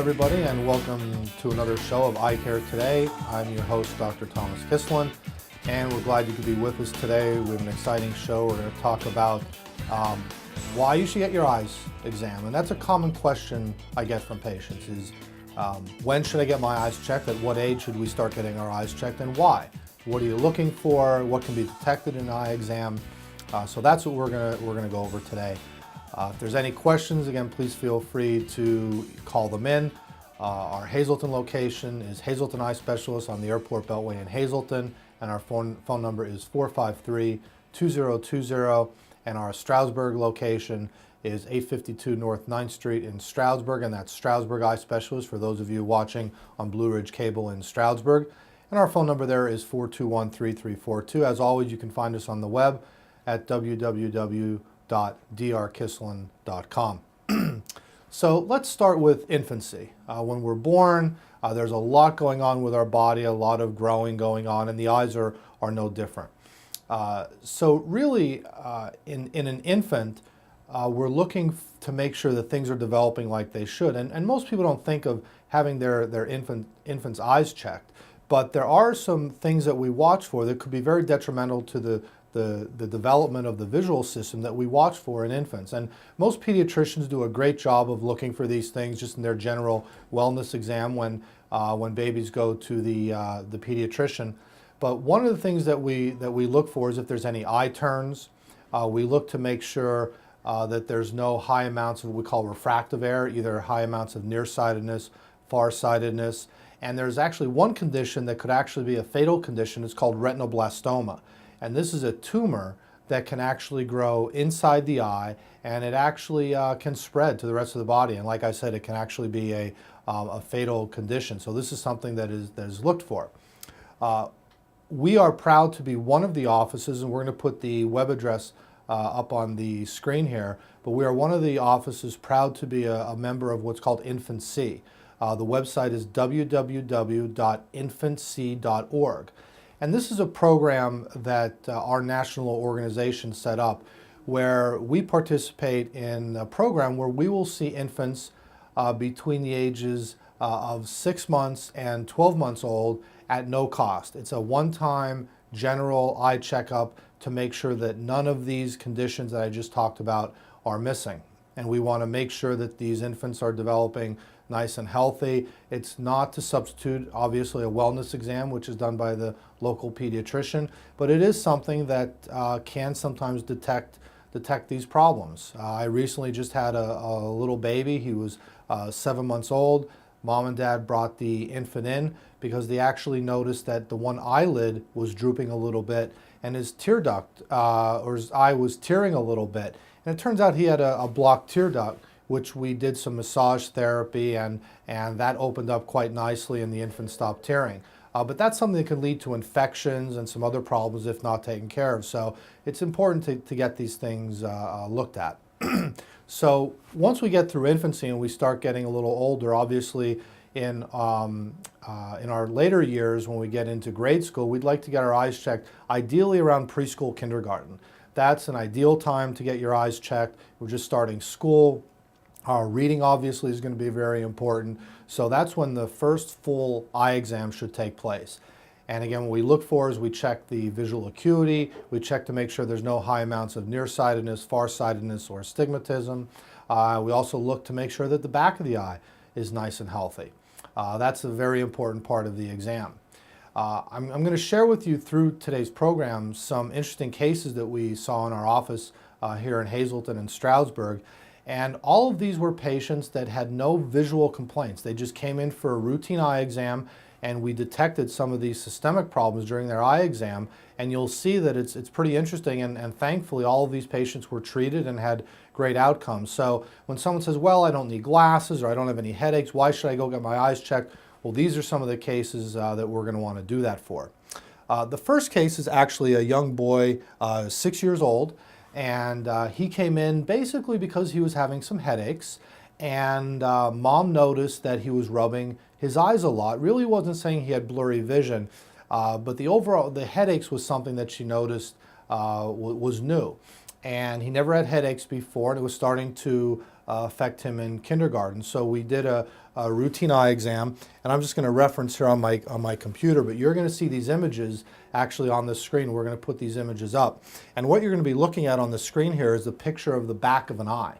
everybody, and welcome to another show of Eyecare Today. I'm your host, Dr. Thomas Kislan, and we're glad you could be with us today. We have an exciting show. We're going to talk about why you should get your eyes examined. And that's a common question I get from patients is, when should I get my eyes checked? At what age should we start getting our eyes checked, and why? What are you looking for? What can be detected in an eye exam? So that's what we're gonna go over today. If there's any questions, again, please feel free to call them in. Our Hazleton location is Hazleton Eye Specialist on the Airport Beltway in Hazleton, and our phone number is 453-2020, and our Stroudsburg location is 852 North 9th Street in Stroudsburg, and that's Stroudsburg Eye Specialist for those of you watching on Blue Ridge Cable in Stroudsburg. And our phone number there is 421-3342. As always, you can find us on the web at www.drkislan.com. So let's start with infancy. When we're born, there's a lot going on with our body, a lot of growing going on, and the eyes are no different. So really, in an infant, we're looking to make sure that things are developing like they should. And most people don't think of having their infant's eyes checked. But there are some things that we watch for that could be very detrimental to the development of the visual system that we watch for in infants. And most pediatricians do a great job of looking for these things just in their general wellness exam when babies go to the pediatrician. But one of the things that we look for is if there's any eye turns. We look to make sure that there's no high amounts of what we call refractive error, either high amounts of nearsightedness, farsightedness. And there's actually one condition that could actually be a fatal condition. It's called retinoblastoma. And this is a tumor that can actually grow inside the eye, and it actually can spread to the rest of the body. And like I said, it can actually be a fatal condition. So this is something that is looked for. We are proud to be one of the offices, and we're going to put the web address up on the screen here, but we are one of the offices proud to be a member of what's called InfantC. The website is www.infantc.org. And this is a program that our national organization set up where we participate in a program where we will see infants between the ages of 6 months and 12 months old at no cost. It's a one-time general eye checkup to make sure that none of these conditions that I just talked about are missing. And we want to make sure that these infants are developing nice and healthy. It's not to substitute, obviously, a wellness exam, which is done by the local pediatrician, but it is something that can sometimes detect these problems. I recently just had a little baby. He was 7 months old. Mom and Dad brought the infant in because they actually noticed that the one eyelid was drooping a little bit, and his tear duct, or his eye was tearing a little bit. And it turns out he had a blocked tear duct, which we did some massage therapy, and that opened up quite nicely and the infant stopped tearing. But that's something that can lead to infections and some other problems if not taken care of. So it's important to get these things looked at. So once we get through infancy and we start getting a little older, obviously in our later years when we get into grade school, we'd like to get our eyes checked, ideally around preschool, kindergarten. That's an ideal time to get your eyes checked. We're just starting school. Our reading obviously is going to be very important. So that's when the first full eye exam should take place. And again, what we look for is we check the visual acuity. We check to make sure there's no high amounts of nearsightedness, farsightedness, or astigmatism. We also look to make sure that the back of the eye is nice and healthy. That's a very important part of the exam. I'm going to share with you through today's program some interesting cases that we saw in our office here in Hazleton and Stroudsburg. And all of these were patients that had no visual complaints. They just came in for a routine eye exam, and we detected some of these systemic problems during their eye exam. And you'll see that it's pretty interesting, and thankfully all of these patients were treated and had great outcomes. So when someone says, well, I don't need glasses or I don't have any headaches, why should I go get my eyes checked? Well, these are some of the cases that we're going to want to do that for. The first case is actually a young boy, 6 years old. And he came in basically because he was having some headaches, and Mom noticed that he was rubbing his eyes a lot. Really wasn't saying he had blurry vision, but the headaches was something that she noticed was new. And he never had headaches before, and it was starting to affect him in kindergarten. So we did a routine eye exam, and I'm just going to reference here on my computer, but you're going to see these images actually on the screen. We're going to put these images up. And what you're going to be looking at on the screen here is a picture of the back of an eye.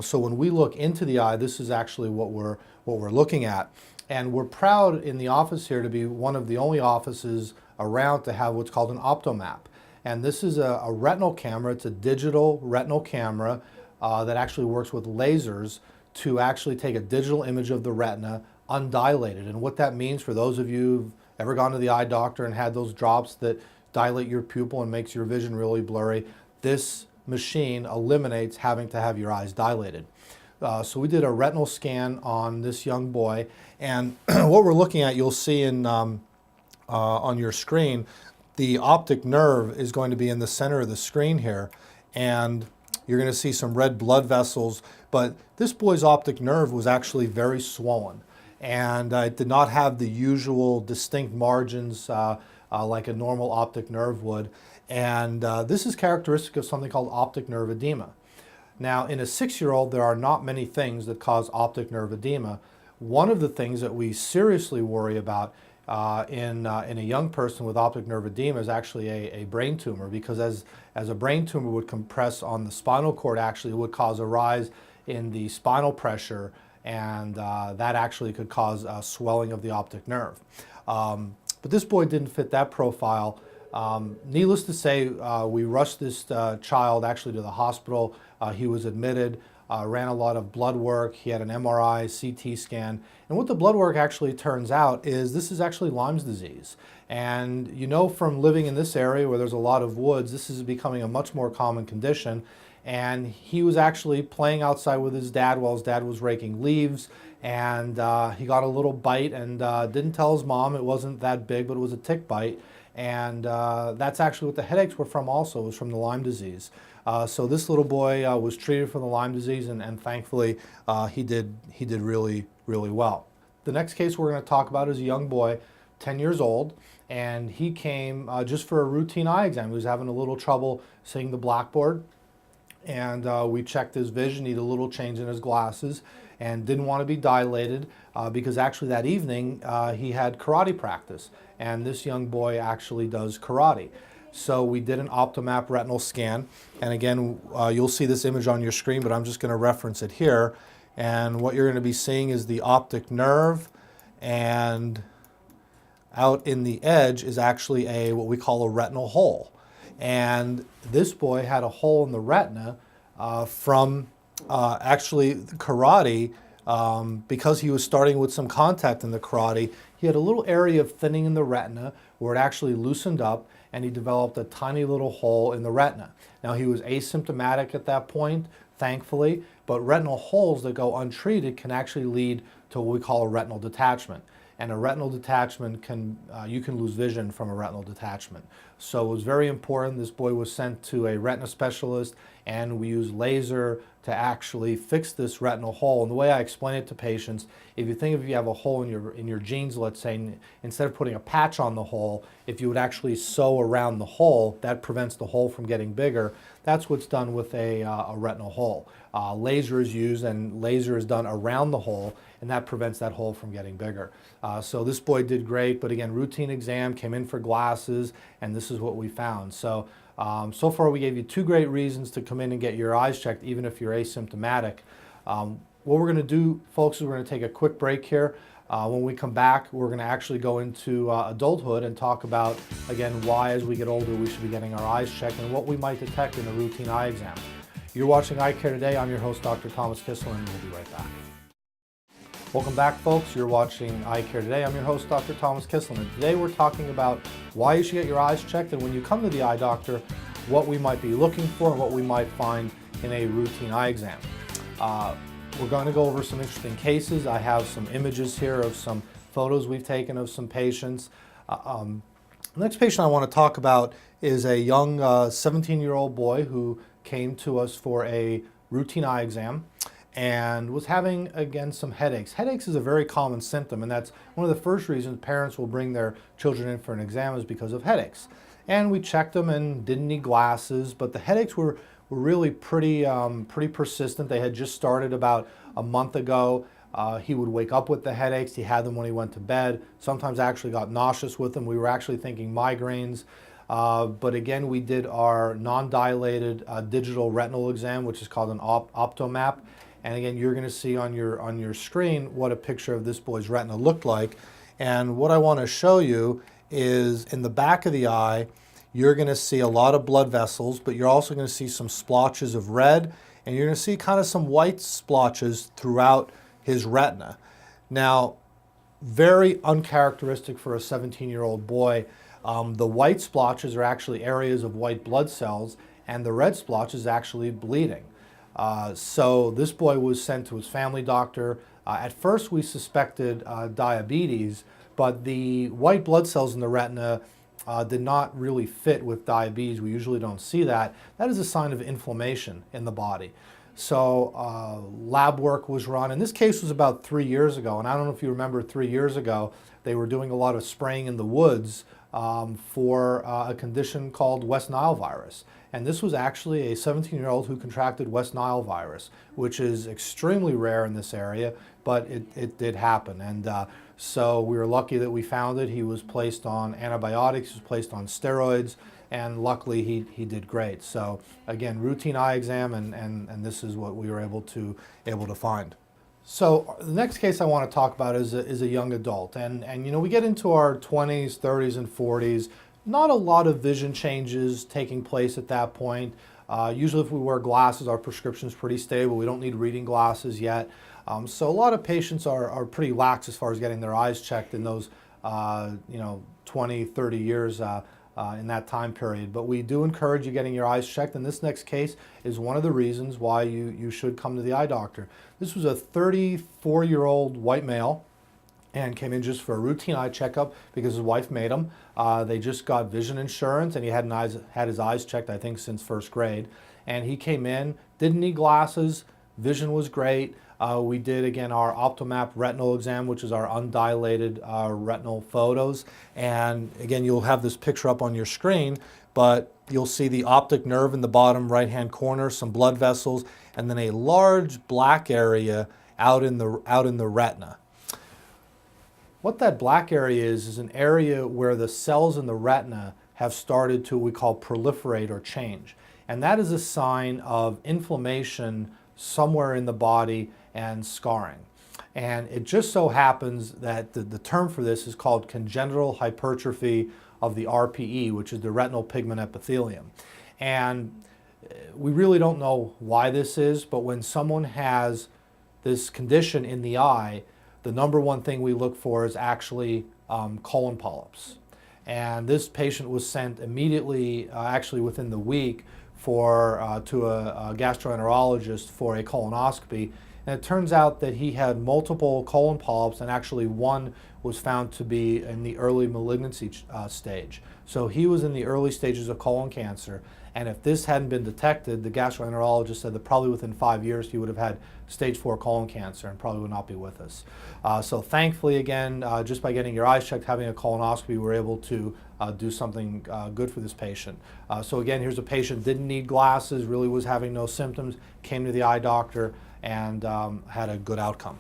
So when we look into the eye, this is actually what we're looking at. And we're proud in the office here to be one of the only offices around to have what's called an Opto Map. And this is a retinal camera. It's a digital retinal camera that actually works with lasers to actually take a digital image of the retina undilated. And what that means for those of you who've ever gone to the eye doctor and had those drops that dilate your pupil and makes your vision really blurry, this machine eliminates having to have your eyes dilated. So we did a retinal scan on this young boy, and what we're looking at, you'll see on your screen, the optic nerve is going to be in the center of the screen here, and you're going to see some red blood vessels, but this boy's optic nerve was actually very swollen, and it did not have the usual distinct margins like a normal optic nerve would, and this is characteristic of something called optic nerve edema. Now, in a 6-year-old, there are not many things that cause optic nerve edema. One of the things that we seriously worry about in a young person with optic nerve edema is actually a brain tumor, because as a brain tumor would compress on the spinal cord, actually it would cause a rise in the spinal pressure, and that actually could cause swelling of the optic nerve. But this boy didn't fit that profile. Needless to say, we rushed this child actually to the hospital. He was admitted, ran a lot of blood work. He had an MRI, CT scan. And what the blood work actually turns out is this is actually Lyme's disease. And you know from living in this area where there's a lot of woods, this is becoming a much more common condition. And he was actually playing outside with his dad while his dad was raking leaves. And he got a little bite and didn't tell his mom. It wasn't that big, but it was a tick bite. And that's actually what the headaches were from also, was from the Lyme disease. So this little boy was treated for the Lyme disease, and thankfully he did really, really well. The next case we're going to talk about is a young boy, 10 years old, and he came just for a routine eye exam. He was having a little trouble seeing the blackboard, and we checked his vision, needed a little change in his glasses, and didn't want to be dilated because actually that evening he had karate practice, and this young boy actually does karate. So we did an Opto Map retinal scan, and again you'll see this image on your screen, but I'm just going to reference it here. And what you're going to be seeing is the optic nerve, and out in the edge is actually what we call a retinal hole. And this boy had a hole in the retina from actually karate, because he was starting with some contact in the karate. He had a little area of thinning in the retina where it actually loosened up, and he developed a tiny little hole in the retina. Now, he was asymptomatic at that point, thankfully, but retinal holes that go untreated can actually lead to what we call a retinal detachment. And a retinal detachment you can lose vision from a retinal detachment. So it was very important. This boy was sent to a retina specialist, and we used laser to actually fix this retinal hole. And the way I explain it to patients, if you have a hole in your jeans, let's say, instead of putting a patch on the hole, if you would actually sew around the hole, that prevents the hole from getting bigger. That's what's done with a retinal hole. Laser is used, and laser is done around the hole, and that prevents that hole from getting bigger. So this boy did great, but again, routine exam, came in for glasses, and this is what we found. So so far we gave you 2 great reasons to come in and get your eyes checked, even if you're asymptomatic. What we're going to do, folks, is we're going to take a quick break here. When we come back, we're going to actually go into adulthood and talk about, again, why as we get older we should be getting our eyes checked and what we might detect in a routine eye exam. You're watching Eyecare Today. I'm your host, Dr. Thomas Kislan, and we'll be right back. Welcome back, folks. You're watching Eyecare Today. I'm your host, Dr. Thomas Kislan, and today we're talking about why you should get your eyes checked, and when you come to the eye doctor, what we might be looking for and what we might find in a routine eye exam. We're going to go over some interesting cases. I have some images here of some photos we've taken of some patients. The next patient I want to talk about is a young 17-year-old boy who came to us for a routine eye exam and was having, again, some headaches. Headaches is a very common symptom, and that's one of the first reasons parents will bring their children in for an exam, is because of headaches. And we checked them and didn't need glasses, but the headaches were were really pretty persistent. They had just started about a month ago. He would wake up with the headaches. He had them when he went to bed. Sometimes actually got nauseous with them. We were actually thinking migraines. But again, we did our non-dilated digital retinal exam, which is called an Opto Map. And again, you're going to see on your screen what a picture of this boy's retina looked like. And what I want to show you is in the back of the eye, you're going to see a lot of blood vessels, but you're also going to see some splotches of red, and you're going to see kind of some white splotches throughout his retina. Now, very uncharacteristic for a 17-year-old boy. The white splotches are actually areas of white blood cells, and the red splotch is actually bleeding. So this boy was sent to his family doctor. At first we suspected diabetes, but the white blood cells in the retina did not really fit with diabetes. We usually don't see that. That is a sign of inflammation in the body. So lab work was run, and this case was about 3 years ago, and I don't know if you remember 3 years ago, they were doing a lot of spraying in the woods for a condition called West Nile virus. And this was actually a 17-year-old who contracted West Nile virus, which is extremely rare in this area, but it did happen. And so we were lucky that we found it. He was placed on antibiotics, he was placed on steroids, and luckily he did great. So again, routine eye exam, and this is what we were able to find. So the next case I want to talk about is a young adult, and you know, we get into our 20s, 30s, and 40s. Not a lot of vision changes taking place at that point. Usually if we wear glasses, our prescription is pretty stable. We don't need reading glasses yet. So a lot of patients are pretty lax as far as getting their eyes checked in those 20, 30 years in that time period. But we do encourage you getting your eyes checked, and this next case is one of the reasons why you should come to the eye doctor. This was a 34-year-old white male and came in just for a routine eye checkup because his wife made him. They just got vision insurance, and he had his eyes checked, I think, since first grade. And he came in, didn't need glasses, vision was great. We did, again, our Opto Map retinal exam, which is our undilated retinal photos. And again, you'll have this picture up on your screen, but you'll see the optic nerve in the bottom right-hand corner, some blood vessels, and then a large black area out in the retina. What that black area is an area where the cells in the retina have started to, we call, proliferate or change. And that is a sign of inflammation somewhere in the body and scarring. And it just so happens that the term for this is called congenital hypertrophy of the RPE, which is the retinal pigment epithelium. And we really don't know why this is, but when someone has this condition in the eye, the number one thing we look for is actually colon polyps. And this patient was sent immediately, actually within the week, to a gastroenterologist for a colonoscopy. And it turns out that he had multiple colon polyps, and actually one was found to be in the early malignancy stage. So he was in the early stages of colon cancer, and if this hadn't been detected, the gastroenterologist said that probably within 5 years he would have had stage 4 colon cancer and probably would not be with us. So thankfully, again, just by getting your eyes checked, having a colonoscopy, we were able to do something good for this patient. So again, here's a patient, didn't need glasses, really was having no symptoms, came to the eye doctor, and had a good outcome.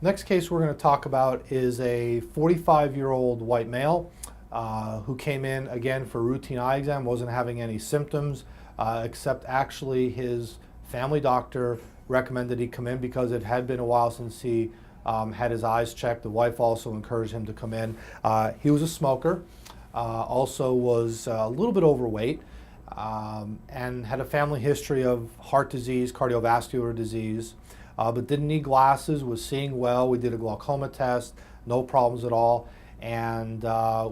Next case we're going to talk about is a 45-year-old white male who came in again for routine eye exam, wasn't having any symptoms, except actually his family doctor recommended he come in because it had been a while since he had his eyes checked. The wife also encouraged him to come in. He was a smoker, also was a little bit overweight, and had a family history of heart disease, cardiovascular disease, but didn't need glasses, was seeing well. We did a glaucoma test, no problems at all. And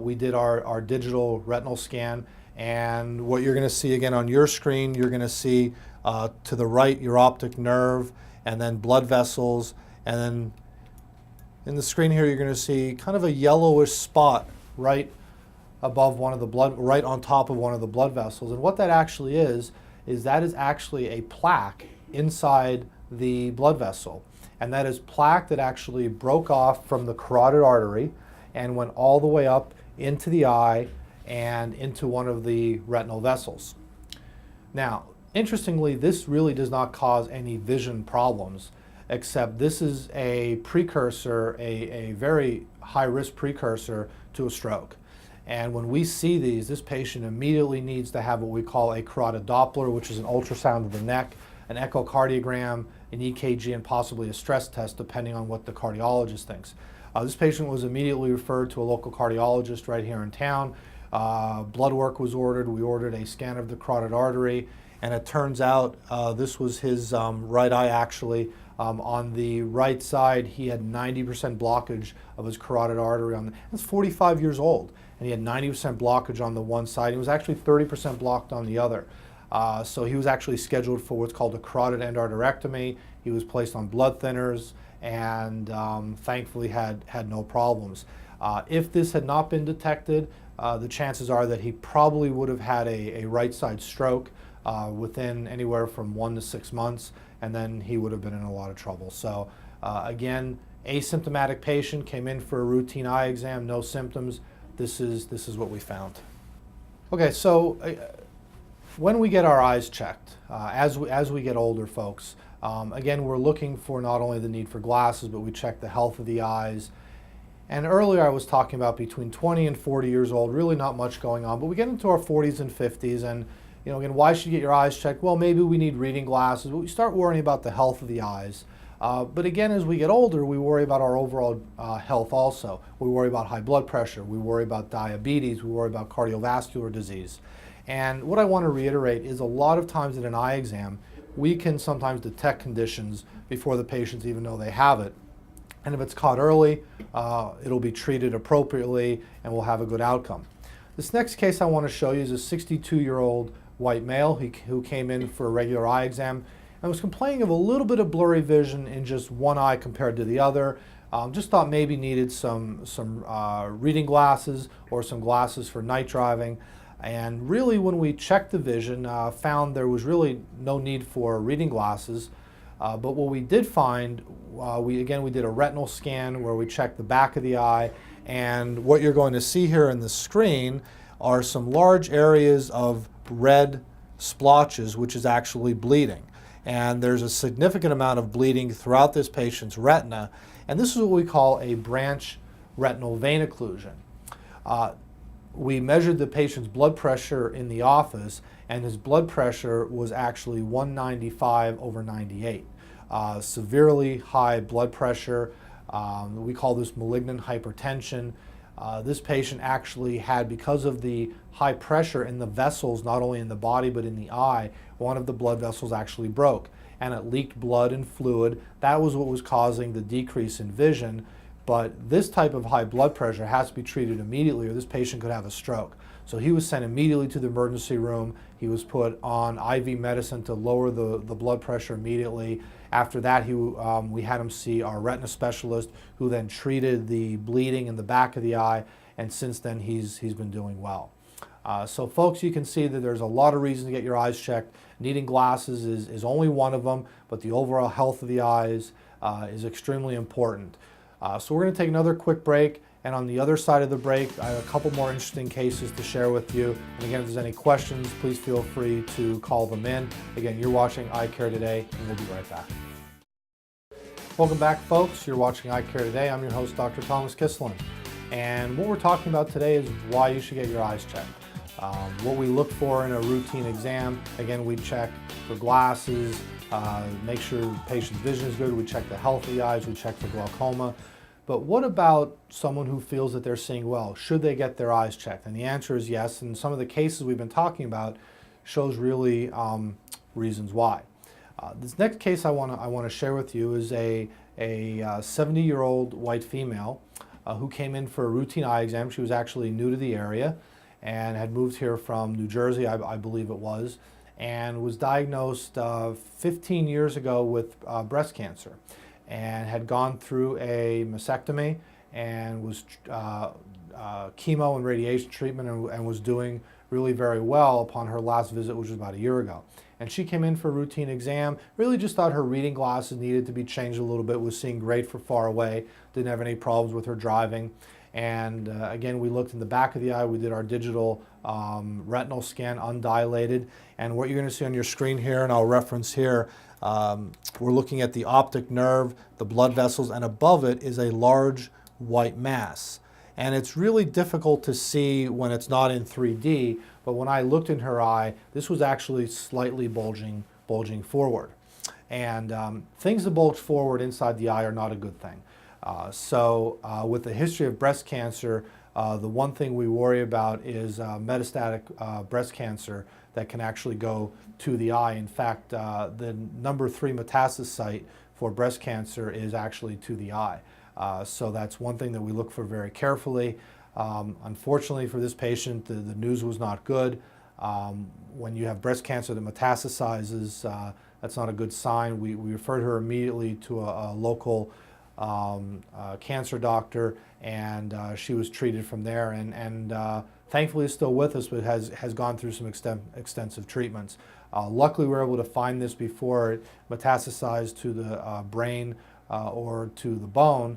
we did our digital retinal scan. And what you're going to see again on your screen, you're going to see to the right your optic nerve, and then blood vessels. And then in the screen here, you're going to see kind of a yellowish spot right above right on top of one of the blood vessels. And what that actually is that is actually a plaque inside the blood vessel. And that is plaque that actually broke off from the carotid artery and went all the way up into the eye and into one of the retinal vessels. Now, Interestingly, this really does not cause any vision problems, except this is a precursor, a very high-risk precursor to a stroke. And when we see these, this patient immediately needs to have what we call a carotid Doppler, which is an ultrasound of the neck, an echocardiogram, an EKG, and possibly a stress test, depending on what the cardiologist thinks. This patient was immediately referred to a local cardiologist right here in town. Blood work was ordered. We ordered a scan of the carotid artery, and it turns out this was his right eye actually. On the right side, he had 90% blockage of his carotid artery. He's 45 years old, and he had 90% blockage on the one side. He was actually 30% blocked on the other. So he was actually scheduled for what's called a carotid endarterectomy. He was placed on blood thinners, and thankfully had no problems. If this had not been detected, the chances are that he probably would have had a right side stroke within anywhere from 1 to 6 months, and then he would have been in a lot of trouble. So again, asymptomatic patient, came in for a routine eye exam, no symptoms. This is what we found. Okay, so when we get our eyes checked, as we get older, folks, again, we're looking for not only the need for glasses, but we check the health of the eyes. And earlier I was talking about between 20 and 40 years old, really not much going on, but we get into our 40s and 50s, and again, why should you get your eyes checked? Well, maybe we need reading glasses, but we start worrying about the health of the eyes. But again, as we get older, we worry about our overall health also. We worry about high blood pressure, we worry about diabetes, we worry about cardiovascular disease. And what I want to reiterate is a lot of times in an eye exam, we can sometimes detect conditions before the patients even know they have it. And if it's caught early, it'll be treated appropriately and we'll have a good outcome. This next case I want to show you is a 62-year-old white male who came in for a regular eye exam and was complaining of a little bit of blurry vision in just one eye compared to the other. Just thought maybe needed some reading glasses or some glasses for night driving. And really, when we checked the vision, found there was really no need for reading glasses. But what we did find, we did a retinal scan where we checked the back of the eye, and what you're going to see here in the screen are some large areas of red splotches, which is actually bleeding. And there's a significant amount of bleeding throughout this patient's retina, and this is what we call a branch retinal vein occlusion. We measured the patient's blood pressure in the office, and his blood pressure was actually 195/98. Severely high blood pressure. We call this malignant hypertension. This patient actually had, because of the high pressure in the vessels, not only in the body but in the eye, one of the blood vessels actually broke, and it leaked blood and fluid. That was what was causing the decrease in vision. But this type of high blood pressure has to be treated immediately, or this patient could have a stroke. So he was sent immediately to the emergency room. He was put on IV medicine to lower the blood pressure immediately. After that, we had him see our retina specialist, who then treated the bleeding in the back of the eye, and since then he's been doing well. So folks, you can see that there's a lot of reasons to get your eyes checked. Needing glasses is only one of them, but the overall health of the eyes is extremely important. So we're going to take another quick break, and on the other side of the break, I have a couple more interesting cases to share with you. And again, if there's any questions, please feel free to call them in. Again, you're watching Eyecare Today, and we'll be right back. Welcome back, folks. You're watching Eyecare Today. I'm your host, Dr. Thomas Kislan. And what we're talking about today is why you should get your eyes checked. What we look for in a routine exam, again, we check for glasses, make sure the patient's vision is good, we check the health of the eyes, we check for glaucoma. But what about someone who feels that they're seeing well? Should they get their eyes checked? And the answer is yes, and some of the cases we've been talking about shows really reasons why. This next case I want to share with you is a 70-year-old white female who came in for a routine eye exam. She was actually new to the area and had moved here from New Jersey, I believe it was, and was diagnosed 15 years ago with breast cancer, and had gone through a mastectomy and was chemo and radiation treatment and was doing really very well upon her last visit, which was about a year ago. And she came in for a routine exam, really just thought her reading glasses needed to be changed a little bit, was seeing great for far away, didn't have any problems with her driving. And again, we looked in the back of the eye. We did our digital retinal scan undilated. And what you're going to see on your screen here, and I'll reference here, we're looking at the optic nerve, the blood vessels, and above it is a large white mass. And it's really difficult to see when it's not in 3D, but when I looked in her eye, this was actually slightly bulging forward. And things that bulge forward inside the eye are not a good thing. With the history of breast cancer, the one thing we worry about is metastatic breast cancer that can actually go to the eye. In fact, the number 3 metastasis site for breast cancer is actually to the eye. So that's one thing that we look for very carefully. Unfortunately for this patient, the news was not good. When you have breast cancer that metastasizes, that's not a good sign. We referred her immediately to a local cancer doctor, and she was treated from there, and thankfully is still with us, but has gone through some extensive treatments. Luckily, we were able to find this before it metastasized to the brain or to the bone,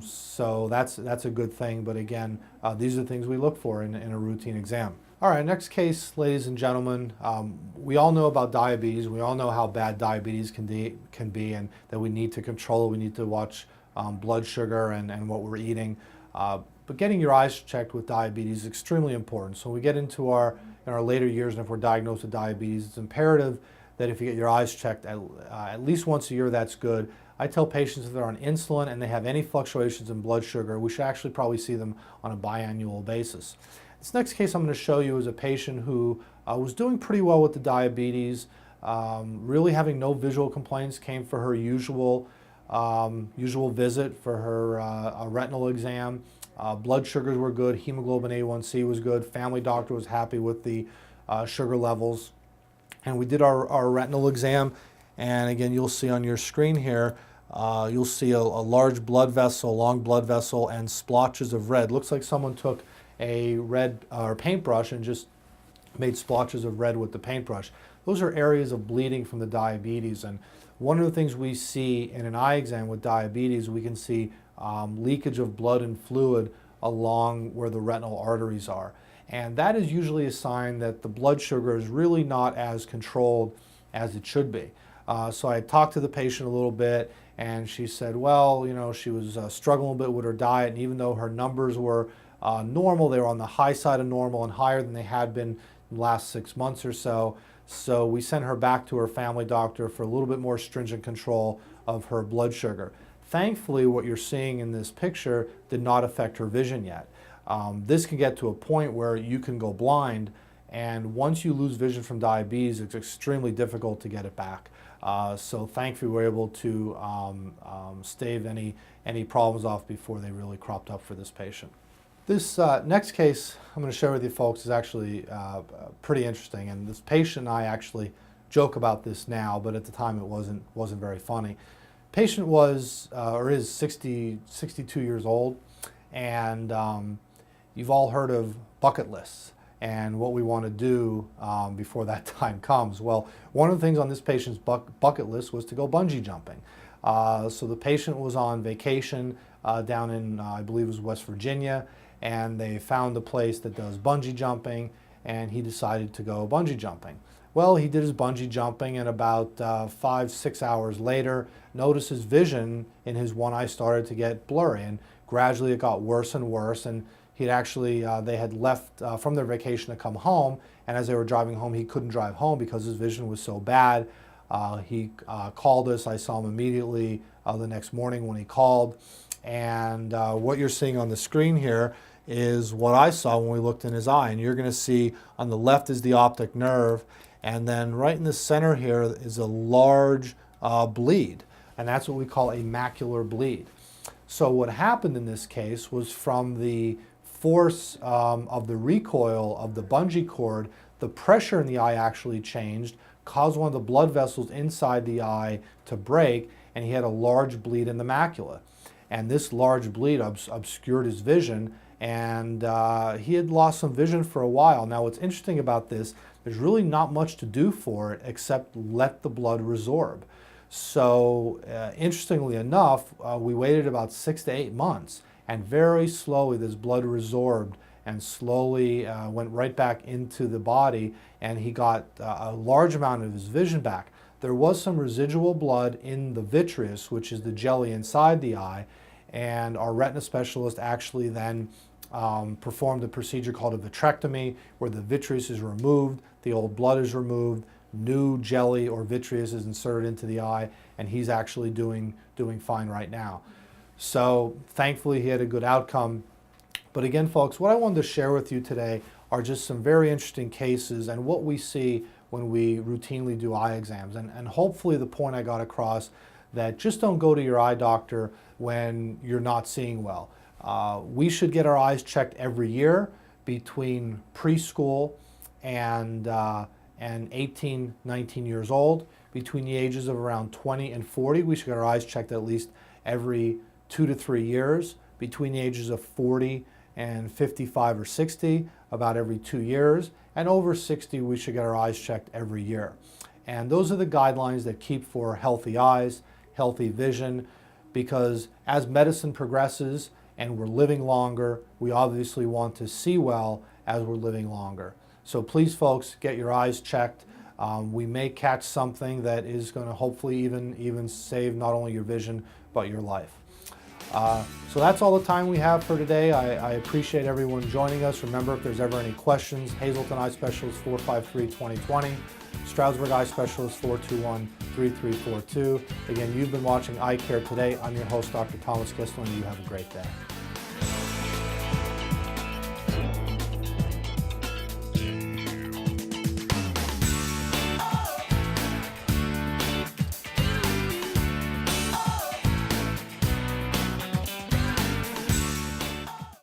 so that's a good thing. But again, these are the things we look for in a routine exam. All right, next case, ladies and gentlemen, we all know about diabetes. We all know how bad diabetes can be, and that we need to control it. We need to watch blood sugar and what we're eating. But getting your eyes checked with diabetes is extremely important. So when we get into in our later years, and if we're diagnosed with diabetes, it's imperative that if you get your eyes checked at least once a year, that's good. I tell patients if they're on insulin and they have any fluctuations in blood sugar, we should actually probably see them on a biannual basis. This next case I'm going to show you is a patient who was doing pretty well with the diabetes, really having no visual complaints, came for her usual visit for her retinal exam. Blood sugars were good, hemoglobin A1C was good, family doctor was happy with the sugar levels. And we did our retinal exam, and again, you'll see on your screen here, you'll see a large blood vessel, long blood vessel, and splotches of red. Looks like someone took a red paintbrush and just made splotches of red with the paintbrush. Those are areas of bleeding from the diabetes, and one of the things we see in an eye exam with diabetes, we can see leakage of blood and fluid along where the retinal arteries are. And that is usually a sign that the blood sugar is really not as controlled as it should be. So I talked to the patient a little bit, and she said, well, you know, she was struggling a bit with her diet, and even though her numbers were normal, they were on the high side of normal and higher than they had been in the last 6 months or so. So we sent her back to her family doctor for a little bit more stringent control of her blood sugar. Thankfully, what you're seeing in this picture did not affect her vision yet. This can get to a point where you can go blind, and once you lose vision from diabetes, it's extremely difficult to get it back. So thankfully, we were able to stave any problems off before they really cropped up for this patient. This next case I'm going to share with you folks is actually pretty interesting, and this patient and I actually joke about this now, but at the time it wasn't very funny. Patient was or is 62 years old, and you've all heard of bucket lists and what we want to do before that time comes. Well, one of the things on this patient's bucket list was to go bungee jumping. So the patient was on vacation down in, I believe it was West Virginia, and they found a place that does bungee jumping, and he decided to go bungee jumping. Well, he did his bungee jumping, and about 5-6 hours later, noticed his vision in his one eye started to get blurry, and gradually it got worse and worse, and he'd actually, they had left from their vacation to come home, and as they were driving home, he couldn't drive home because his vision was so bad. He called us. I saw him immediately the next morning when he called, and what you're seeing on the screen here is what I saw when we looked in his eye, and you're going to see on the left is the optic nerve, and then right in the center here is a large bleed, and that's what we call a macular bleed. So what happened in this case was from the force of the recoil of the bungee cord, the pressure in the eye actually changed, caused one of the blood vessels inside the eye to break, and he had a large bleed in the macula. And this large bleed obscured his vision, and he had lost some vision for a while. Now what's interesting about this, there's really not much to do for it except let the blood resorb. So interestingly enough, we waited about 6 to 8 months, and very slowly this blood resorbed and slowly went right back into the body, and he got a large amount of his vision back. There was some residual blood in the vitreous, which is the jelly inside the eye, and our retina specialist actually then performed a procedure called a vitrectomy, where the vitreous is removed, the old blood is removed, new jelly or vitreous is inserted into the eye, and he's actually doing fine right now. So thankfully he had a good outcome. But again, folks, what I wanted to share with you today are just some very interesting cases and what we see when we routinely do eye exams. And hopefully the point I got across, that just don't go to your eye doctor when you're not seeing well. We should get our eyes checked every year between preschool and 18, 19 years old. Between the ages of around 20 and 40, we should get our eyes checked at least every 2 to 3 years. Between the ages of 40 and 55 or 60, about every 2 years. And over 60, we should get our eyes checked every year. And those are the guidelines that keep for healthy eyes, healthy vision, because as medicine progresses and we're living longer, we obviously want to see well as we're living longer. So please, folks, get your eyes checked. We may catch something that is going to hopefully even save not only your vision, but your life. So that's all the time we have for today. I appreciate everyone joining us. Remember, if there's ever any questions, Hazleton Eye Specialist 453-2020, Stroudsburg Eye Specialist 421-3342. Again, you've been watching Eyecare Today. I'm your host, Dr. Thomas Kislan. You have a great day.